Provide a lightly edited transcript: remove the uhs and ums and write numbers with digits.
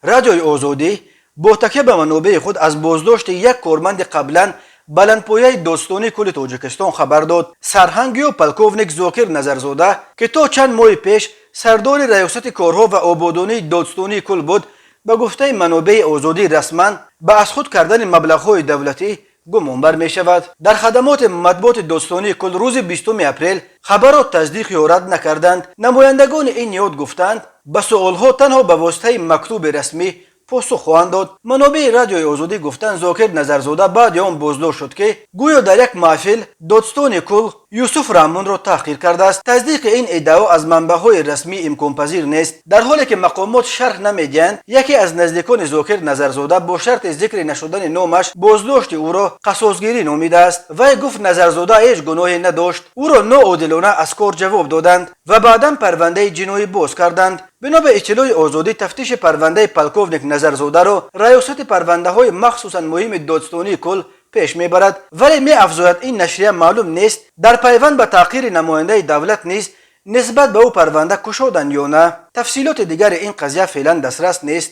رادیوی آزادی با تکیه به منابع خود از بازداشت یک کارمند قبلا بلندپایه دوستانی کل تاجیکستان خبر داد. سرهنگی پلکوونیک زاکر نظرزاده که تا چند ماه پیش سردار ریاست کارها و آبادانی دوستانی کل بود، به گفته منابع آزادی رسما به از خود کردن مبلغ‌های دولتی گمانبر می شود. در خدمات مطبوعات دوستانی کل روز 20 اپریل خبر را تصدیق یا رد نکردند. نمایندگان این نهاد گفتند به سوالها تنها به واسطه مکتوب رسمی پاسخ خواهند داد. منابع رادیوی آزادی گفتند زاکر نظرزاده بعد آن بازداشت شد که گویا در یک محفل دوستان کل یوسف رحمان را تحقیر کرده است. تصدیق این ادعا از منبع‌های رسمی امکان پذیر نیست، در حالی که مقامات شرح نمی‌دهند. یکی از نزدیکان زاکر نظرزاده با شرط ذکر نشدن نامش بازداشت او را قصاصگیری نامیده است. وی گفت نظرزاده هیچ گناهی نداشت، او را ناعادلانه از کار جواب دادند و بعدا پرونده جنایی باز کردند. بنا به اطلاع آزادی تفتیش پرونده پلکوونیک نظرزاده را ریاست پرونده های مخصوصا مهم دادستانی کل پیش میبرد، ولی می افزاید این نشریه معلوم نیست در پیوند به تحقیر نماینده دولت نیز نسبت به او پرونده کشودند یا نه. تفصیلات دیگر این قضیه فعلا دسترس نیست.